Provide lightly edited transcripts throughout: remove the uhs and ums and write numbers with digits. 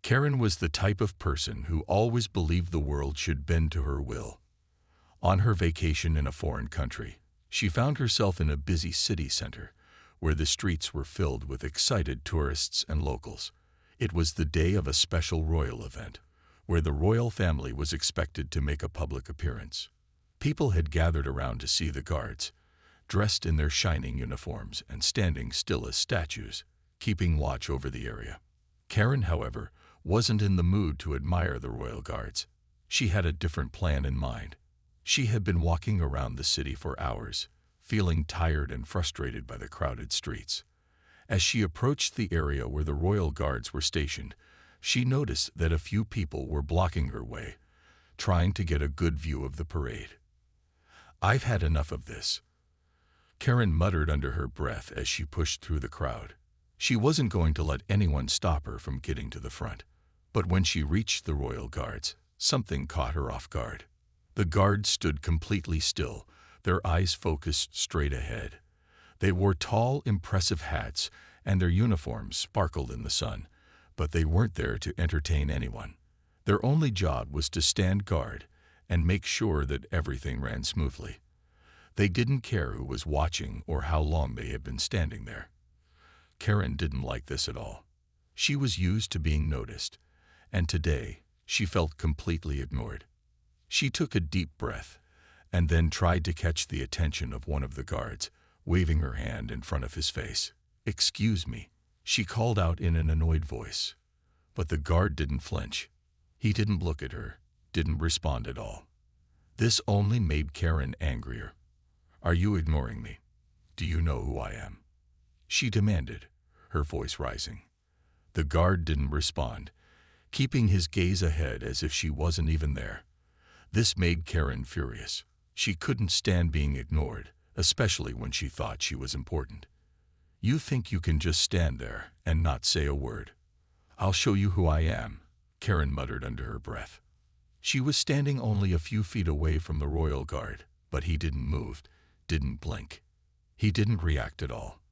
Karen was the type of person who always believed the world should bend to her will. On her vacation in a foreign country, she found herself in a busy city center, where the streets were filled with excited tourists and locals. It was the day of a special royal event, where the royal family was expected to make a public appearance. People had gathered around to see the guards, dressed in their shining uniforms and standing still as statues, keeping watch over the area. Karen, however, wasn't in the mood to admire the royal guards. She had a different plan in mind. She had been walking around the city for hours, feeling tired and frustrated by the crowded streets. As she approached the area where the royal guards were stationed, she noticed that a few people were blocking her way, trying to get a good view of the parade. "I've had enough of this," Karen muttered under her breath as she pushed through the crowd. She wasn't going to let anyone stop her from getting to the front. But when she reached the royal guards, something caught her off guard. The guards stood completely still, their eyes focused straight ahead. They wore tall, impressive hats, and their uniforms sparkled in the sun, but they weren't there to entertain anyone. Their only job was to stand guard and make sure that everything ran smoothly. They didn't care who was watching or how long they had been standing there. Karen didn't like this at all. She was used to being noticed, and today she felt completely ignored. She took a deep breath and then tried to catch the attention of one of the guards, waving her hand in front of his face. "Excuse me," she called out in an annoyed voice. But the guard didn't flinch. He didn't look at her, didn't respond at all. This only made Karen angrier. "Are you ignoring me? Do you know who I am?" she demanded, her voice rising. The guard didn't respond, keeping his gaze ahead as if she wasn't even there. This made Karen furious. She couldn't stand being ignored, especially when she thought she was important. "You think you can just stand there and not say a word? I'll show you who I am," Karen muttered under her breath. She was standing only a few feet away from the royal guard, but he didn't move, didn't blink. He didn't react at all.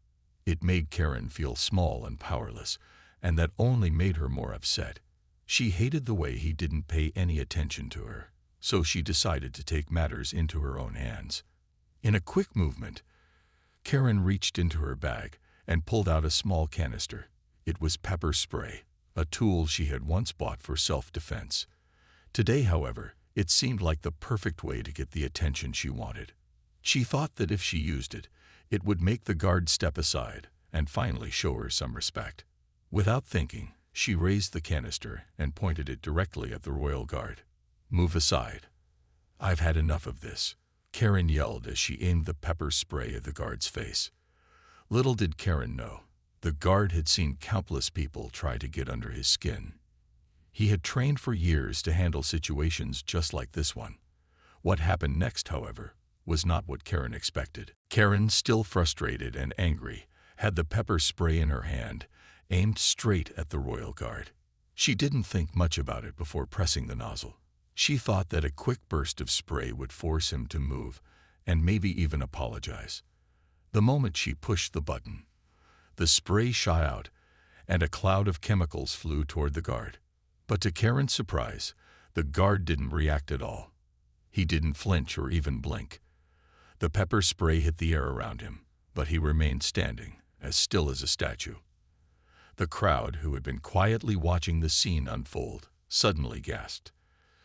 It made Karen feel small and powerless, and that only made her more upset. She hated the way he didn't pay any attention to her, so she decided to take matters into her own hands. In a quick movement, Karen reached into her bag and pulled out a small canister. It was pepper spray, a tool she had once bought for self-defense. Today, however, it seemed like the perfect way to get the attention she wanted. She thought that if she used it, it would make the guard step aside and finally show her some respect. Without thinking, she raised the canister and pointed it directly at the royal guard. "Move aside. I've had enough of this," Karen yelled as she aimed the pepper spray at the guard's face. Little did Karen know, the guard had seen countless people try to get under his skin. He had trained for years to handle situations just like this one. What happened next, however, was not what Karen expected. Karen, still frustrated and angry, had the pepper spray in her hand, aimed straight at the royal guard. She didn't think much about it before pressing the nozzle. She thought that a quick burst of spray would force him to move and maybe even apologize. The moment she pushed the button, the spray shot out and a cloud of chemicals flew toward the guard. But to Karen's surprise, the guard didn't react at all. He didn't flinch or even blink. The pepper spray hit the air around him, but he remained standing, as still as a statue. The crowd, who had been quietly watching the scene unfold, suddenly gasped.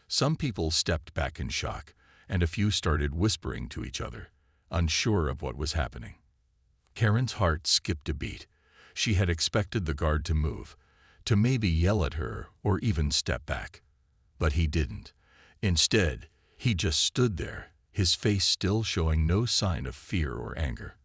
Some people stepped back in shock, and a few started whispering to each other, unsure of what was happening. Karen's heart skipped a beat. She had expected the guard to move, to maybe yell at her or even step back. But he didn't. Instead, he just stood there, his face still showing no sign of fear or anger.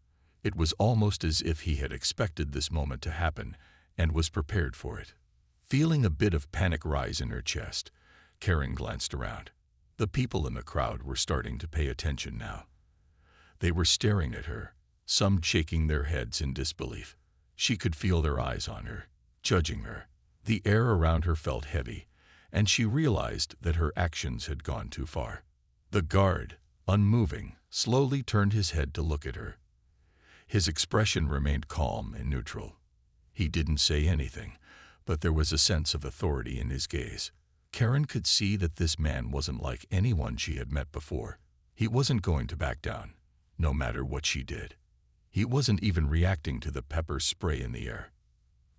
It was almost as if he had expected this moment to happen and was prepared for it. Feeling a bit of panic rise in her chest, Karen glanced around. The people in the crowd were starting to pay attention now. They were staring at her, some shaking their heads in disbelief. She could feel their eyes on her, judging her. The air around her felt heavy, and she realized that her actions had gone too far. The guard, unmoving, slowly turned his head to look at her. His expression remained calm and neutral. He didn't say anything, but there was a sense of authority in his gaze. Karen could see that this man wasn't like anyone she had met before. He wasn't going to back down, no matter what she did. He wasn't even reacting to the pepper spray in the air.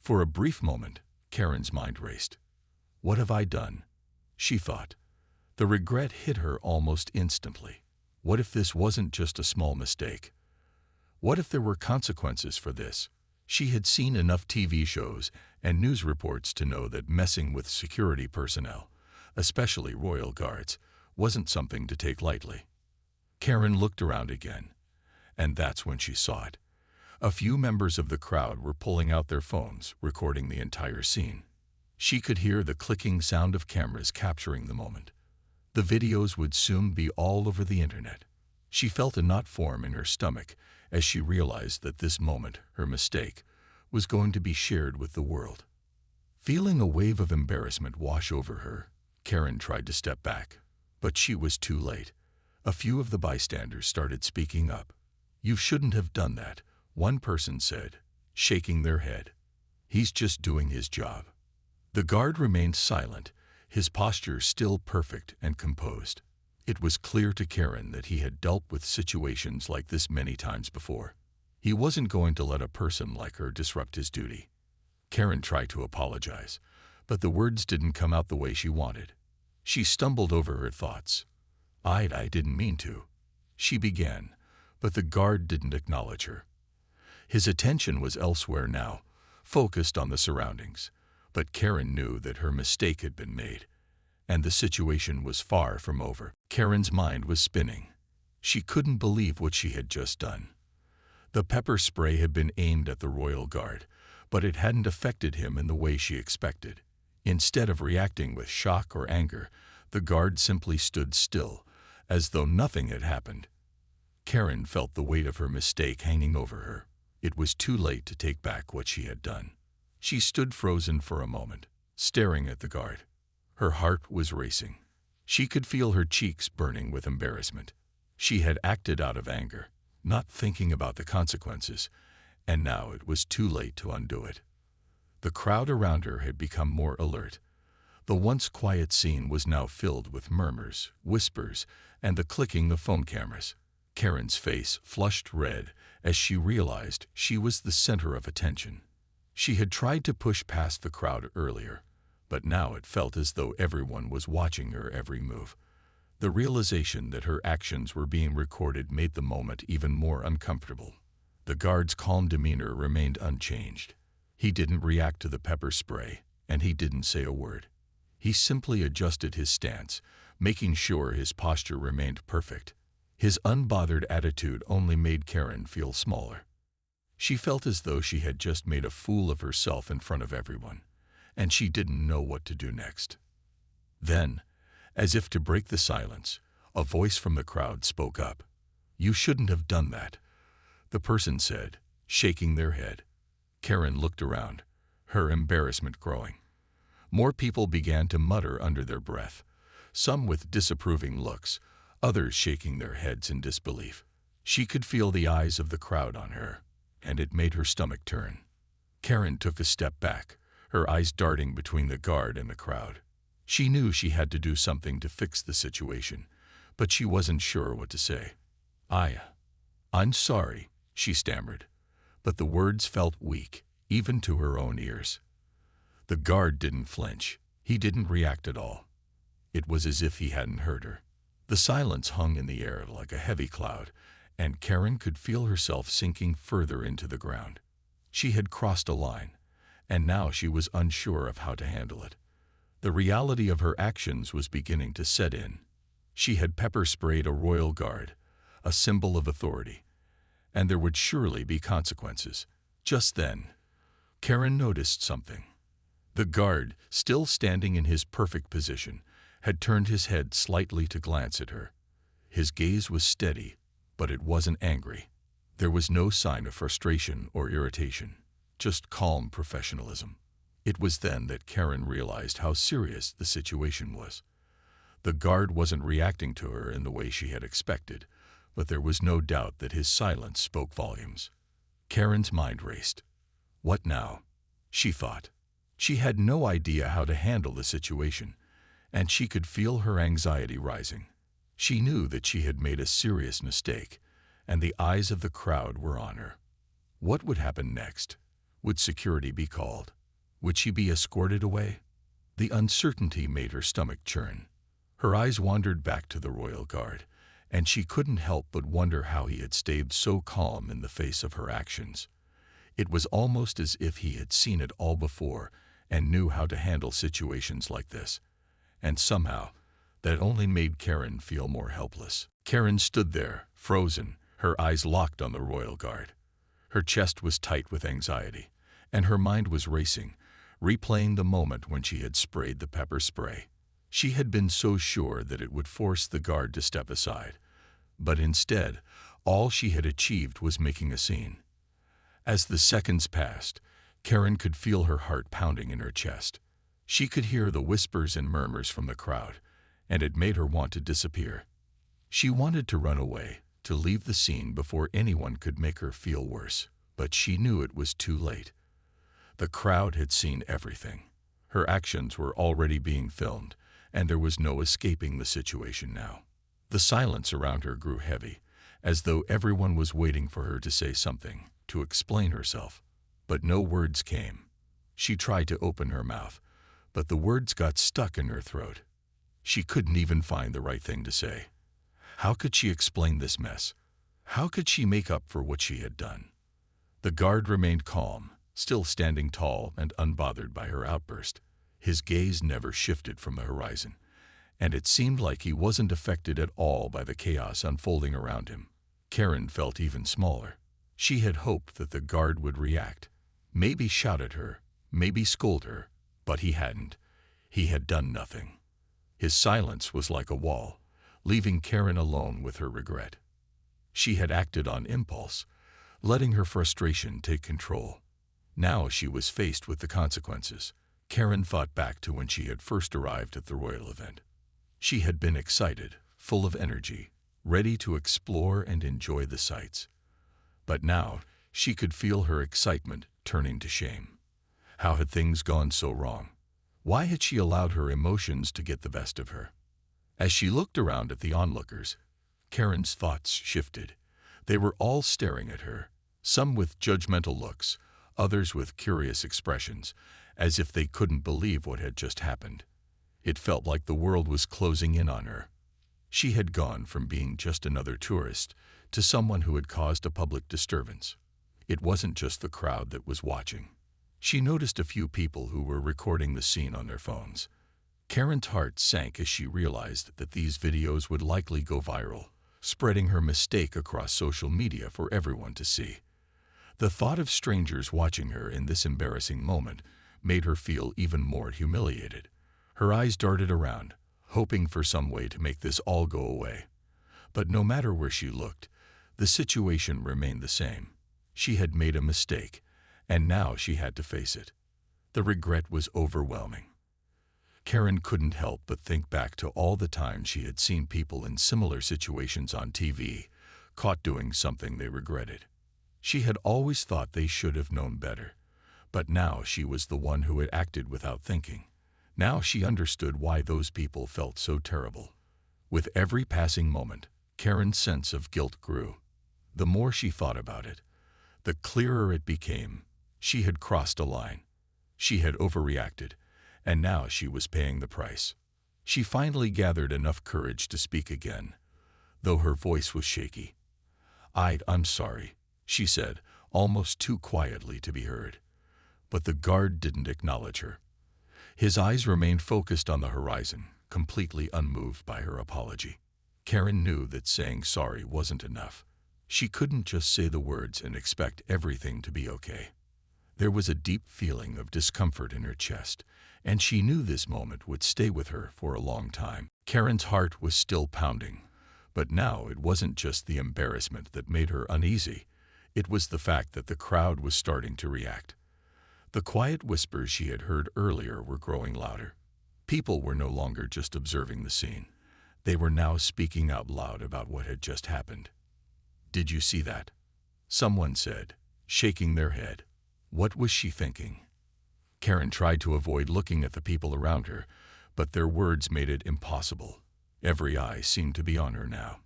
For a brief moment, Karen's mind raced. What have I done? She thought. The regret hit her almost instantly. What if this wasn't just a small mistake? What if there were consequences for this? She had seen enough TV shows and news reports to know that messing with security personnel, especially royal guards, wasn't something to take lightly. Karen looked around again, and that's when she saw it. A few members of the crowd were pulling out their phones, recording the entire scene. She could hear the clicking sound of cameras capturing the moment. The videos would soon be all over the internet. She felt a knot form in her stomach as she realized that this moment, her mistake, was going to be shared with the world. Feeling a wave of embarrassment wash over her, Karen tried to step back, but she was too late. A few of the bystanders started speaking up. "You shouldn't have done that," one person said, shaking their head. "He's just doing his job." The guard remained silent, his posture still perfect and composed. It was clear to Karen that he had dealt with situations like this many times before. He wasn't going to let a person like her disrupt his duty. Karen tried to apologize, but the words didn't come out the way she wanted. She stumbled over her thoughts. I didn't mean to," she began, but the guard didn't acknowledge her. His attention was elsewhere now, focused on the surroundings, but Karen knew that her mistake had been made, and the situation was far from over. Karen's mind was spinning. She couldn't believe what she had just done. The pepper spray had been aimed at the royal guard, but it hadn't affected him in the way she expected. Instead of reacting with shock or anger, the guard simply stood still, as though nothing had happened. Karen felt the weight of her mistake hanging over her. It was too late to take back what she had done. She stood frozen for a moment, staring at the guard. Her heart was racing. She could feel her cheeks burning with embarrassment. She had acted out of anger, not thinking about the consequences, and now it was too late to undo it. The crowd around her had become more alert. The once quiet scene was now filled with murmurs, whispers, and the clicking of phone cameras. Karen's face flushed red as she realized she was the center of attention. She had tried to push past the crowd earlier, but now it felt as though everyone was watching her every move. The realization that her actions were being recorded made the moment even more uncomfortable. The guard's calm demeanor remained unchanged. He didn't react to the pepper spray, and he didn't say a word. He simply adjusted his stance, making sure his posture remained perfect. His unbothered attitude only made Karen feel smaller. She felt as though she had just made a fool of herself in front of everyone, and she didn't know what to do next. Then, as if to break the silence, a voice from the crowd spoke up. "You shouldn't have done that," the person said, shaking their head. Karen looked around, her embarrassment growing. More people began to mutter under their breath, some with disapproving looks, others shaking their heads in disbelief. She could feel the eyes of the crowd on her, and it made her stomach turn. Karen took a step back, her eyes darting between the guard and the crowd. She knew she had to do something to fix the situation, but she wasn't sure what to say. I'm sorry," she stammered, but the words felt weak, even to her own ears. The guard didn't flinch. He didn't react at all. It was as if he hadn't heard her. The silence hung in the air like a heavy cloud, and Karen could feel herself sinking further into the ground. She had crossed a line, and now she was unsure of how to handle it. The reality of her actions was beginning to set in. She had pepper-sprayed a royal guard, a symbol of authority, and there would surely be consequences. Just then, Karen noticed something. The guard, still standing in his perfect position, had turned his head slightly to glance at her. His gaze was steady, but it wasn't angry. There was no sign of frustration or irritation, just calm professionalism. It was then that Karen realized how serious the situation was. The guard wasn't reacting to her in the way she had expected, but there was no doubt that his silence spoke volumes. Karen's mind raced. What now? She thought. She had no idea how to handle the situation, and she could feel her anxiety rising. She knew that she had made a serious mistake, and the eyes of the crowd were on her. What would happen next? Would security be called? Would she be escorted away? The uncertainty made her stomach churn. Her eyes wandered back to the royal guard, and she couldn't help but wonder how he had stayed so calm in the face of her actions. It was almost as if he had seen it all before and knew how to handle situations like this. And somehow, that only made Karen feel more helpless. Karen stood there, frozen, her eyes locked on the royal guard. Her chest was tight with anxiety, and her mind was racing, replaying the moment when she had sprayed the pepper spray. She had been so sure that it would force the guard to step aside, but instead, all she had achieved was making a scene. As the seconds passed, Karen could feel her heart pounding in her chest. She could hear the whispers and murmurs from the crowd, and it made her want to disappear. She wanted to run away, to leave the scene before anyone could make her feel worse, but she knew it was too late. The crowd had seen everything. Her actions were already being filmed, and there was no escaping the situation now. The silence around her grew heavy, as though everyone was waiting for her to say something, to explain herself. But no words came. She tried to open her mouth, but the words got stuck in her throat. She couldn't even find the right thing to say. How could she explain this mess? How could she make up for what she had done? The guard remained calm, still standing tall and unbothered by her outburst. His gaze never shifted from the horizon, and it seemed like he wasn't affected at all by the chaos unfolding around him. Karen felt even smaller. She had hoped that the guard would react, maybe shout at her, maybe scold her, but he hadn't. He had done nothing. His silence was like a wall, leaving Karen alone with her regret. She had acted on impulse, letting her frustration take control. Now she was faced with the consequences. Karen thought back to when she had first arrived at the royal event. She had been excited, full of energy, ready to explore and enjoy the sights. But now she could feel her excitement turning to shame. How had things gone so wrong? Why had she allowed her emotions to get the best of her? As she looked around at the onlookers, Karen's thoughts shifted. They were all staring at her, some with judgmental looks, others with curious expressions, as if they couldn't believe what had just happened. It felt like the world was closing in on her. She had gone from being just another tourist to someone who had caused a public disturbance. It wasn't just the crowd that was watching. She noticed a few people who were recording the scene on their phones. Karen's heart sank as she realized that these videos would likely go viral, spreading her mistake across social media for everyone to see. The thought of strangers watching her in this embarrassing moment made her feel even more humiliated. Her eyes darted around, hoping for some way to make this all go away. But no matter where she looked, the situation remained the same. She had made a mistake, and now she had to face it. The regret was overwhelming. Karen couldn't help but think back to all the times she had seen people in similar situations on TV, caught doing something they regretted. She had always thought they should have known better, but now she was the one who had acted without thinking. Now she understood why those people felt so terrible. With every passing moment, Karen's sense of guilt grew. The more she thought about it, the clearer it became. She had crossed a line. She had overreacted, and now she was paying the price. She finally gathered enough courage to speak again, though her voice was shaky. I'm sorry," she said, almost too quietly to be heard. But the guard didn't acknowledge her. His eyes remained focused on the horizon, completely unmoved by her apology. Karen knew that saying sorry wasn't enough. She couldn't just say the words and expect everything to be okay. There was a deep feeling of discomfort in her chest, and she knew this moment would stay with her for a long time. Karen's heart was still pounding, but now it wasn't just the embarrassment that made her uneasy. It was the fact that the crowd was starting to react. The quiet whispers she had heard earlier were growing louder. People were no longer just observing the scene. They were now speaking out loud about what had just happened. "Did you see that?" someone said, shaking their head. What was she thinking? Karen tried to avoid looking at the people around her, but their words made it impossible. Every eye seemed to be on her now.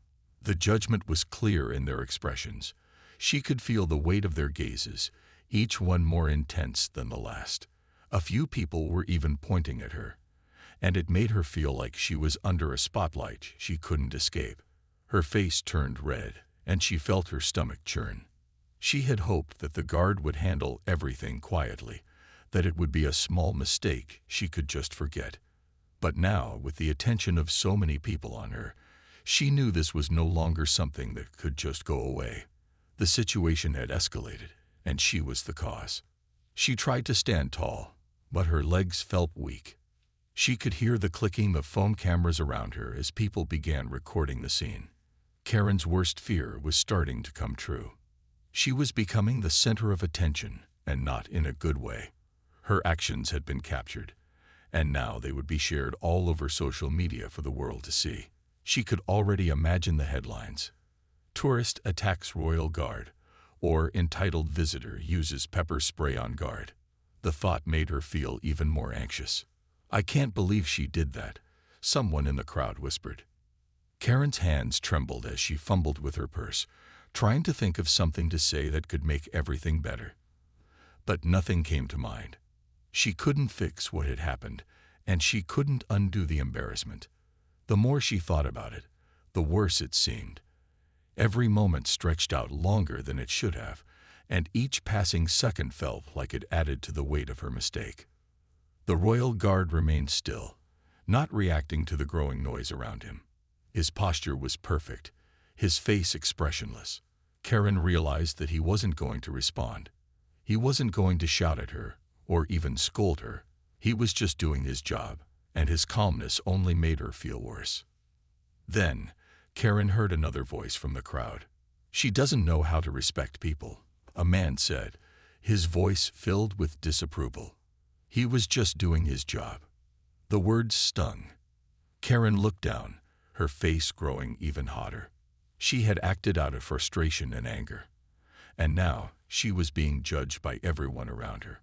The judgment was clear in their expressions. She could feel the weight of their gazes, each one more intense than the last. A few people were even pointing at her, and it made her feel like she was under a spotlight she couldn't escape. Her face turned red, and she felt her stomach churn. She had hoped that the guard would handle everything quietly, that it would be a small mistake she could just forget. But now, with the attention of so many people on her, she knew this was no longer something that could just go away. The situation had escalated, and she was the cause. She tried to stand tall, but her legs felt weak. She could hear the clicking of phone cameras around her as people began recording the scene. Karen's worst fear was starting to come true. She was becoming the center of attention, and not in a good way. Her actions had been captured, and now they would be shared all over social media for the world to see. She could already imagine the headlines. Tourist attacks royal guard, or entitled visitor uses pepper spray on guard. The thought made her feel even more anxious. "I can't believe she did that," someone in the crowd whispered. Karen's hands trembled as she fumbled with her purse, trying to think of something to say that could make everything better. But nothing came to mind. She couldn't fix what had happened, and she couldn't undo the embarrassment. The more she thought about it, the worse it seemed. Every moment stretched out longer than it should have, and each passing second felt like it added to the weight of her mistake. The royal guard remained still, not reacting to the growing noise around him. His posture was perfect, his face expressionless. Karen realized that he wasn't going to respond. He wasn't going to shout at her, or even scold her. He was just doing his job, and his calmness only made her feel worse. Then, Karen heard another voice from the crowd. "She doesn't know how to respect people," a man said, his voice filled with disapproval. He was just doing his job. The words stung. Karen looked down, her face growing even hotter. She had acted out of frustration and anger, and now she was being judged by everyone around her.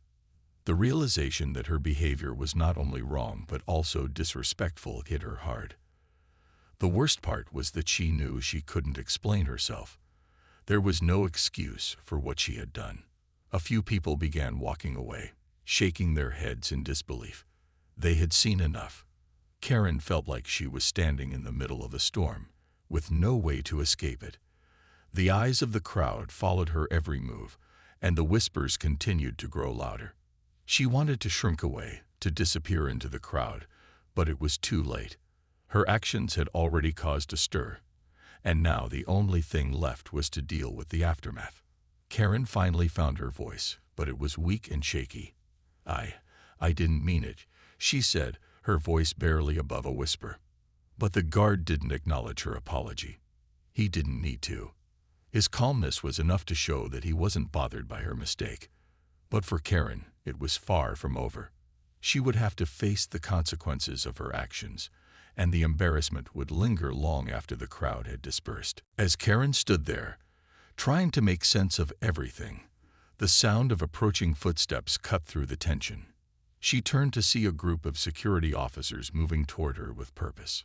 The realization that her behavior was not only wrong but also disrespectful hit her hard. The worst part was that she knew she couldn't explain herself. There was no excuse for what she had done. A few people began walking away, shaking their heads in disbelief. They had seen enough. Karen felt like she was standing in the middle of a storm, with no way to escape it. The eyes of the crowd followed her every move, and the whispers continued to grow louder. She wanted to shrink away, to disappear into the crowd, but it was too late. Her actions had already caused a stir, and now the only thing left was to deal with the aftermath. Karen finally found her voice, but it was weak and shaky. I didn't mean it," she said, her voice barely above a whisper. But the guard didn't acknowledge her apology. He didn't need to. His calmness was enough to show that he wasn't bothered by her mistake. But for Karen, it was far from over. She would have to face the consequences of her actions, and the embarrassment would linger long after the crowd had dispersed. As Karen stood there, trying to make sense of everything, the sound of approaching footsteps cut through the tension. She turned to see a group of security officers moving toward her with purpose.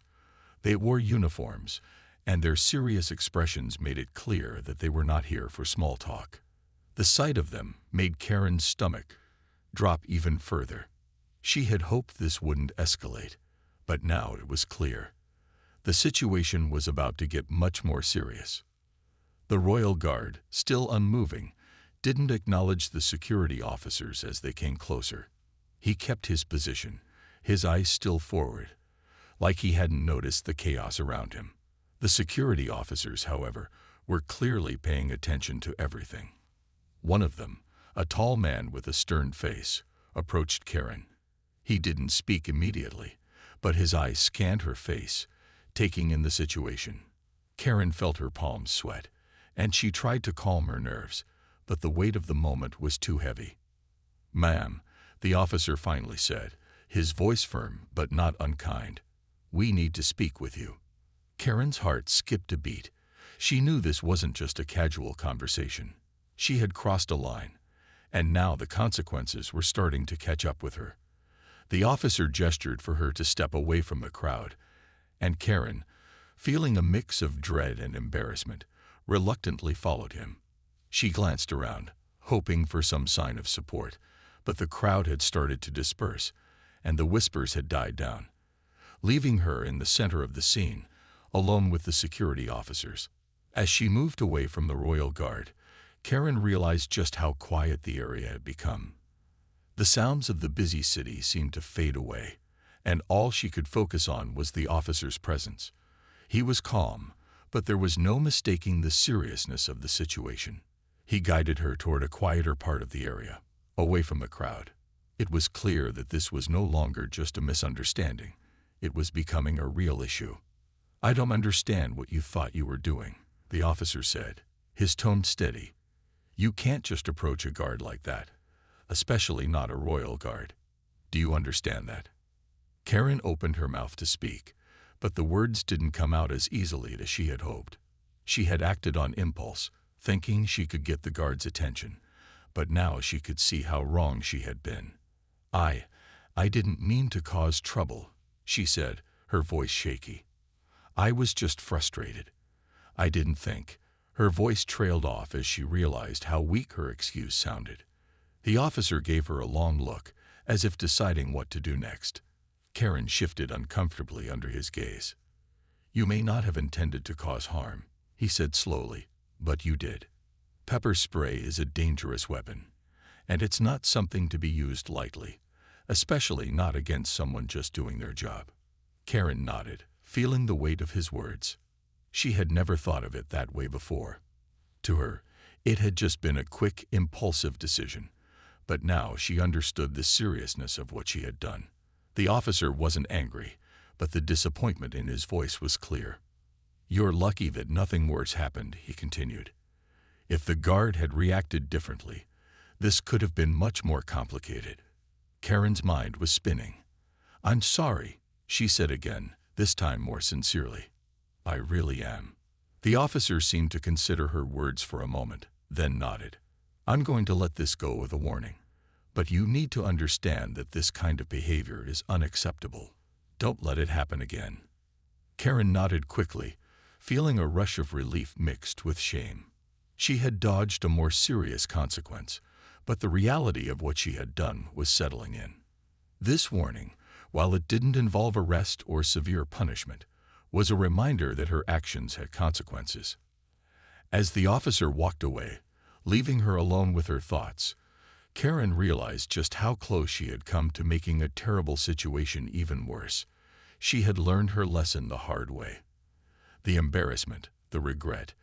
They wore uniforms, and their serious expressions made it clear that they were not here for small talk. The sight of them made Karen's stomach drop even further. She had hoped this wouldn't escalate, but now it was clear. The situation was about to get much more serious. The royal guard, still unmoving, didn't acknowledge the security officers as they came closer. He kept his position, his eyes still forward, like he hadn't noticed the chaos around him. The security officers, however, were clearly paying attention to everything. One of them, a tall man with a stern face, approached Karen. He didn't speak immediately, but his eyes scanned her face, taking in the situation. Karen felt her palms sweat, and she tried to calm her nerves, but the weight of the moment was too heavy. "Ma'am," the officer finally said, his voice firm but not unkind, "we need to speak with you." Karen's heart skipped a beat. She knew this wasn't just a casual conversation. She had crossed a line, and now the consequences were starting to catch up with her. The officer gestured for her to step away from the crowd, and Karen, feeling a mix of dread and embarrassment, reluctantly followed him. She glanced around, hoping for some sign of support, but the crowd had started to disperse, and the whispers had died down, leaving her in the center of the scene, alone with the security officers. As she moved away from the Royal Guard, Karen realized just how quiet the area had become. The sounds of the busy city seemed to fade away, and all she could focus on was the officer's presence. He was calm, but there was no mistaking the seriousness of the situation. He guided her toward a quieter part of the area, away from the crowd. It was clear that this was no longer just a misunderstanding. It was becoming a real issue. "I don't understand what you thought you were doing," the officer said, his tone steady. "You can't just approach a guard like that, especially not a royal guard. Do you understand that?" Karen opened her mouth to speak, but the words didn't come out as easily as she had hoped. She had acted on impulse, thinking she could get the guard's attention, but now she could see how wrong she had been. I didn't mean to cause trouble," she said, her voice shaky. "I was just frustrated. I didn't think." Her voice trailed off as she realized how weak her excuse sounded. The officer gave her a long look, as if deciding what to do next. Karen shifted uncomfortably under his gaze. "You may not have intended to cause harm," he said slowly, "but you did. Pepper spray is a dangerous weapon, and it's not something to be used lightly, especially not against someone just doing their job." Karen nodded, feeling the weight of his words. She had never thought of it that way before. To her, it had just been a quick, impulsive decision, but now she understood the seriousness of what she had done. The officer wasn't angry, but the disappointment in his voice was clear. "You're lucky that nothing worse happened," he continued. "If the guard had reacted differently, this could have been much more complicated." Karen's mind was spinning. "I'm sorry," she said again, this time more sincerely. "I really am." The officer seemed to consider her words for a moment, then nodded. "I'm going to let this go with a warning. But you need to understand that this kind of behavior is unacceptable. Don't let it happen again." Karen nodded quickly, feeling a rush of relief mixed with shame. She had dodged a more serious consequence, but the reality of what she had done was settling in. This warning, while it didn't involve arrest or severe punishment, was a reminder that her actions had consequences. As the officer walked away, leaving her alone with her thoughts, Karen realized just how close she had come to making a terrible situation even worse. She had learned her lesson the hard way. The embarrassment, the regret,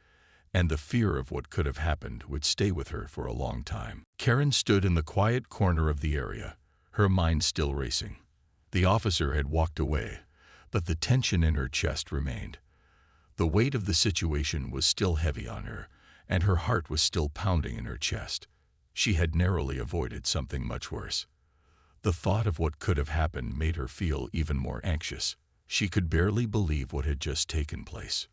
and the fear of what could have happened would stay with her for a long time. Karen stood in the quiet corner of the area, her mind still racing. The officer had walked away, but the tension in her chest remained. The weight of the situation was still heavy on her, and her heart was still pounding in her chest. She had narrowly avoided something much worse. The thought of what could have happened made her feel even more anxious. She could barely believe what had just taken place.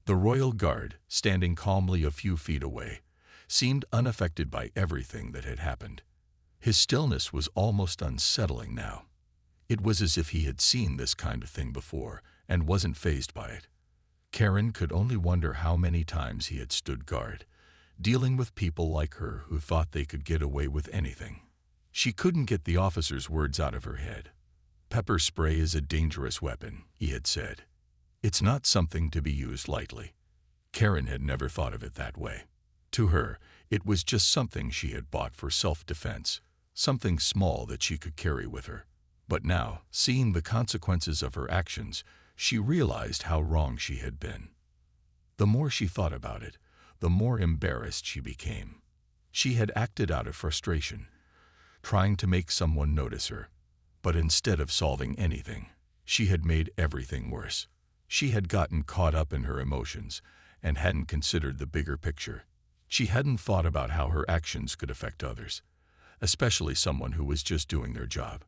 The Royal Guard, standing calmly a few feet away, seemed unaffected by everything that had happened. His stillness was almost unsettling now. It was as if he had seen this kind of thing before and wasn't fazed by it. Karen could only wonder how many times he had stood guard, dealing with people like her who thought they could get away with anything. She couldn't get the officer's words out of her head. "Pepper spray is a dangerous weapon," he had said. "It's not something to be used lightly." Karen had never thought of it that way. To her, it was just something she had bought for self-defense, something small that she could carry with her. But now, seeing the consequences of her actions, she realized how wrong she had been. The more she thought about it, the more embarrassed she became. She had acted out of frustration, trying to make someone notice her. But instead of solving anything, she had made everything worse. She had gotten caught up in her emotions and hadn't considered the bigger picture. She hadn't thought about how her actions could affect others, especially someone who was just doing their job.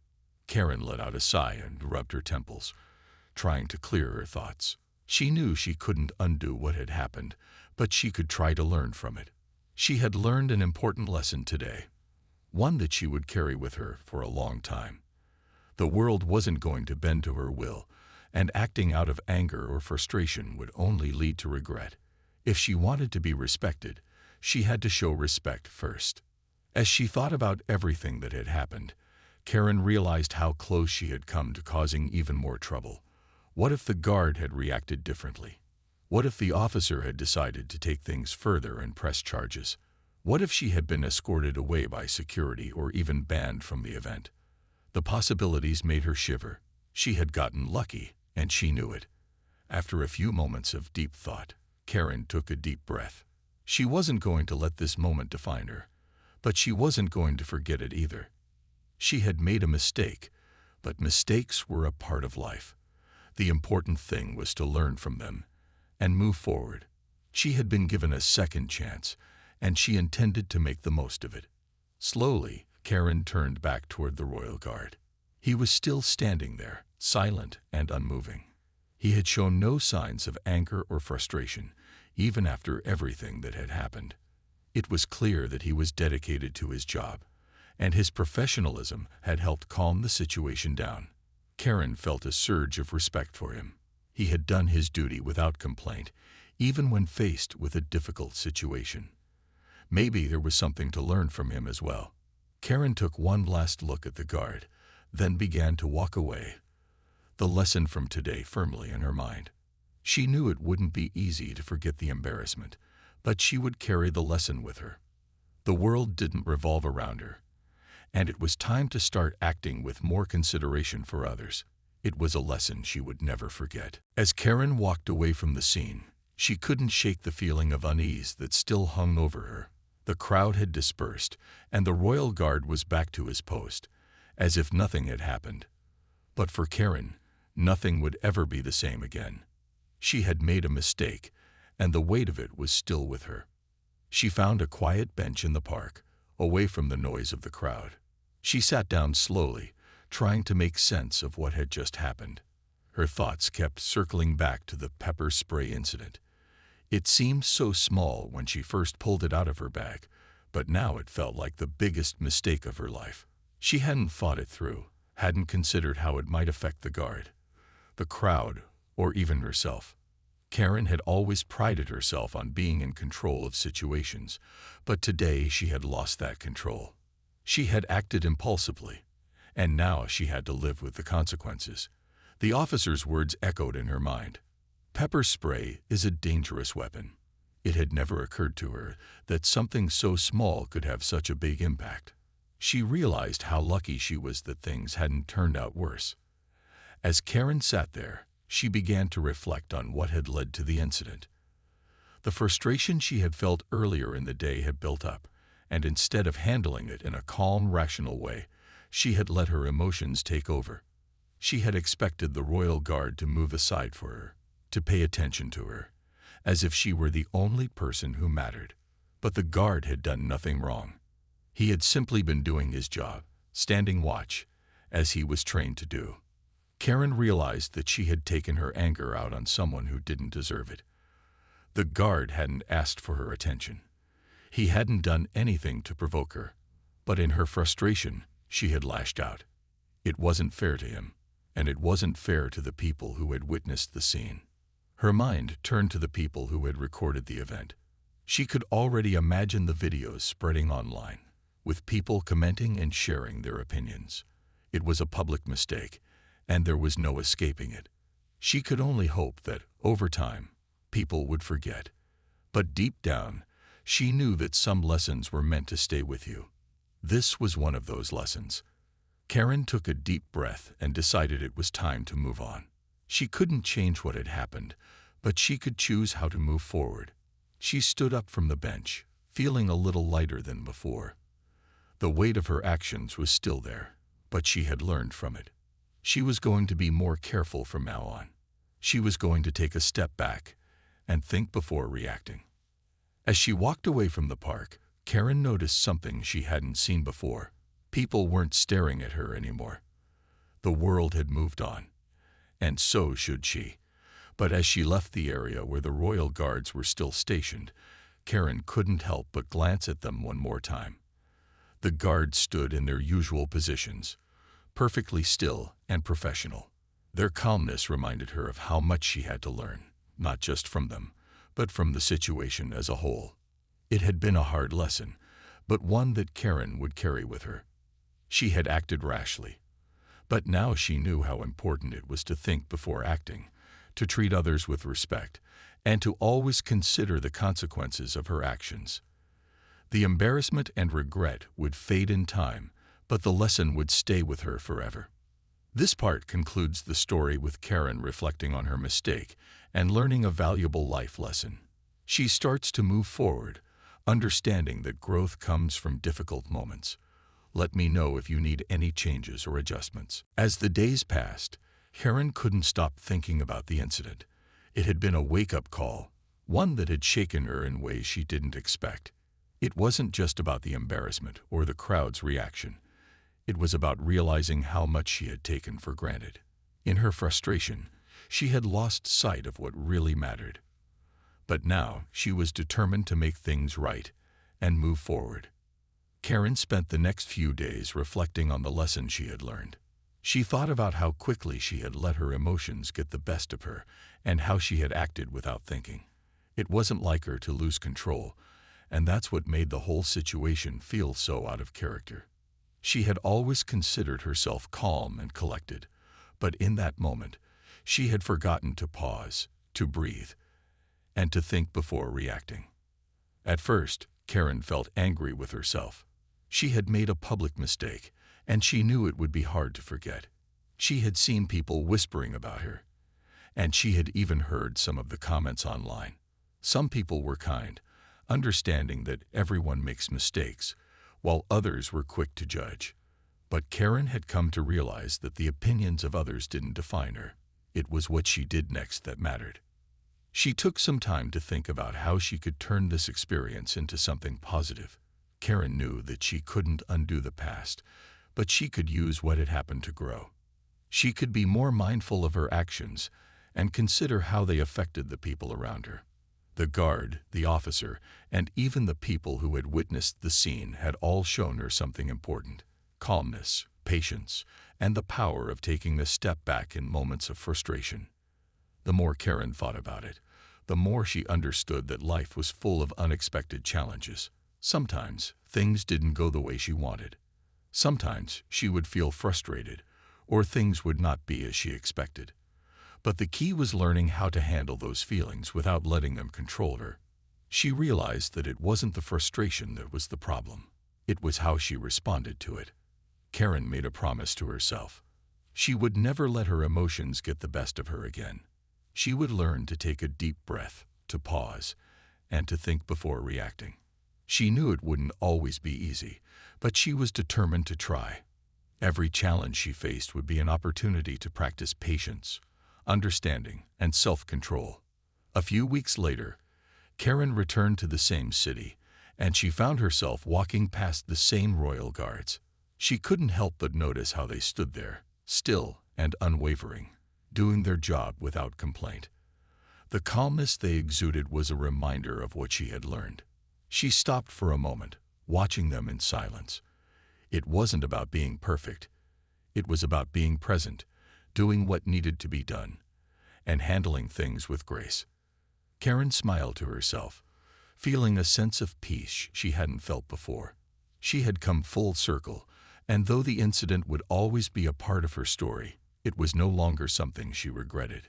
Karen let out a sigh and rubbed her temples, trying to clear her thoughts. She knew she couldn't undo what had happened, but she could try to learn from it. She had learned an important lesson today. one that she would carry with her for a long time. The world wasn't going to bend to her will, and acting out of anger or frustration would only lead to regret. If she wanted to be respected, she had to show respect first. As she thought about everything that had happened, Karen realized how close she had come to causing even more trouble. What if the guard had reacted differently? What if the officer had decided to take things further and press charges? What if she had been escorted away by security or even banned from the event? The possibilities made her shiver. She had gotten lucky, and she knew it. After a few moments of deep thought, Karen took a deep breath. She wasn't going to let this moment define her, but she wasn't going to forget it either. She had made a mistake, but mistakes were a part of life. The important thing was to learn from them and move forward. She had been given a second chance, and she intended to make the most of it. Slowly, Karen turned back toward the royal guard. He was still standing there, silent and unmoving. He had shown no signs of anger or frustration, even after everything that had happened. It was clear that he was dedicated to his job, and his professionalism had helped calm the situation down. Karen felt a surge of respect for him. He had done his duty without complaint, even when faced with a difficult situation. Maybe there was something to learn from him as well. Karen took one last look at the guard, then began to walk away, the lesson from today firmly in her mind. She knew it wouldn't be easy to forget the embarrassment, but she would carry the lesson with her. The world didn't revolve around her, and it was time to start acting with more consideration for others. It was a lesson she would never forget. As Karen walked away from the scene, she couldn't shake the feeling of unease that still hung over her. The crowd had dispersed, and the royal guard was back to his post, as if nothing had happened. But for Karen, nothing would ever be the same again. She had made a mistake, and the weight of it was still with her. She found a quiet bench in the park, away from the noise of the crowd. She sat down slowly, trying to make sense of what had just happened. Her thoughts kept circling back to the pepper spray incident. It seemed so small when she first pulled it out of her bag, but now it felt like the biggest mistake of her life. She hadn't thought it through, hadn't considered how it might affect the guard, the crowd, or even herself. Karen had always prided herself on being in control of situations, but today she had lost that control. She had acted impulsively, and now she had to live with the consequences. The officer's words echoed in her mind. Pepper spray is a dangerous weapon. It had never occurred to her that something so small could have such a big impact. She realized how lucky she was that things hadn't turned out worse. As Karen sat there, she began to reflect on what had led to the incident. The frustration she had felt earlier in the day had built up, and instead of handling it in a calm, rational way, she had let her emotions take over. She had expected the royal guard to move aside for her, to pay attention to her, as if she were the only person who mattered. But the guard had done nothing wrong. He had simply been doing his job, standing watch, as he was trained to do. Karen realized that she had taken her anger out on someone who didn't deserve it. The guard hadn't asked for her attention. He hadn't done anything to provoke her, but in her frustration, she had lashed out. It wasn't fair to him, and it wasn't fair to the people who had witnessed the scene. Her mind turned to the people who had recorded the event. She could already imagine the videos spreading online, with people commenting and sharing their opinions. It was a public mistake, and there was no escaping it. She could only hope that, over time, people would forget. But deep down, she knew that some lessons were meant to stay with you. This was one of those lessons. Karen took a deep breath and decided it was time to move on. She couldn't change what had happened, but she could choose how to move forward. She stood up from the bench, feeling a little lighter than before. The weight of her actions was still there, but she had learned from it. She was going to be more careful from now on. She was going to take a step back and think before reacting. As she walked away from the park, Karen noticed something she hadn't seen before. People weren't staring at her anymore. The world had moved on, and so should she. But as she left the area where the royal guards were still stationed, Karen couldn't help but glance at them one more time. The guards stood in their usual positions, perfectly still and professional. Their calmness reminded her of how much she had to learn, not just from them, but from the situation as a whole. It had been a hard lesson, but one that Karen would carry with her. She had acted rashly, but now she knew how important it was to think before acting, to treat others with respect, and to always consider the consequences of her actions. The embarrassment and regret would fade in time, but the lesson would stay with her forever. This part concludes the story with Karen reflecting on her mistake and learning a valuable life lesson. She starts to move forward, understanding that growth comes from difficult moments. Let me know if you need any changes or adjustments. As the days passed, Karen couldn't stop thinking about the incident. It had been a wake-up call, one that had shaken her in ways she didn't expect. It wasn't just about the embarrassment or the crowd's reaction. It was about realizing how much she had taken for granted. In her frustration, she had lost sight of what really mattered. But now she was determined to make things right and move forward. Karen spent the next few days reflecting on the lesson she had learned. She thought about how quickly she had let her emotions get the best of her and how she had acted without thinking. It wasn't like her to lose control, and that's what made the whole situation feel so out of character. She had always considered herself calm and collected, but in that moment, she had forgotten to pause, to breathe, and to think before reacting. At first, Karen felt angry with herself. She had made a public mistake, and she knew it would be hard to forget. She had seen people whispering about her, and she had even heard some of the comments online. Some people were kind, understanding that everyone makes mistakes, while others were quick to judge. But Karen had come to realize that the opinions of others didn't define her. It was what she did next that mattered. She took some time to think about how she could turn this experience into something positive. Karen knew that she couldn't undo the past, but she could use what had happened to grow. She could be more mindful of her actions and consider how they affected the people around her. The guard, the officer, and even the people who had witnessed the scene had all shown her something important: calmness, patience, and the power of taking a step back in moments of frustration. The more Karen thought about it, the more she understood that life was full of unexpected challenges. Sometimes things didn't go the way she wanted. Sometimes she would feel frustrated, or things would not be as she expected. But the key was learning how to handle those feelings without letting them control her. She realized that it wasn't the frustration that was the problem. It was how she responded to it. Karen made a promise to herself. She would never let her emotions get the best of her again. She would learn to take a deep breath, to pause, and to think before reacting. She knew it wouldn't always be easy, but she was determined to try. Every challenge she faced would be an opportunity to practice patience, understanding, and self-control. A few weeks later, Karen returned to the same city, and she found herself walking past the same royal guards. She couldn't help but notice how they stood there, still and unwavering, doing their job without complaint. The calmness they exuded was a reminder of what she had learned. She stopped for a moment, watching them in silence. It wasn't about being perfect. It was about being present, doing what needed to be done, and handling things with grace. Karen smiled to herself, feeling a sense of peace she hadn't felt before. She had come full circle, and though the incident would always be a part of her story, it was no longer something she regretted.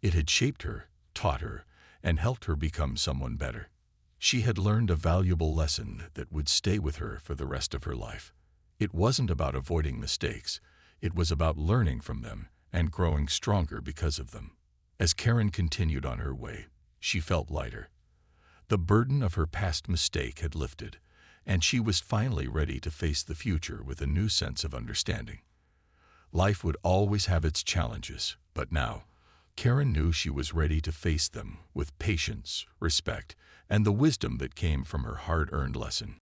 It had shaped her, taught her, and helped her become someone better. She had learned a valuable lesson that would stay with her for the rest of her life. It wasn't about avoiding mistakes. It was about learning from them and growing stronger because of them. As Karen continued on her way, she felt lighter. The burden of her past mistake had lifted, and she was finally ready to face the future with a new sense of understanding. Life would always have its challenges, but now, Karen knew she was ready to face them with patience, respect, and the wisdom that came from her hard-earned lesson.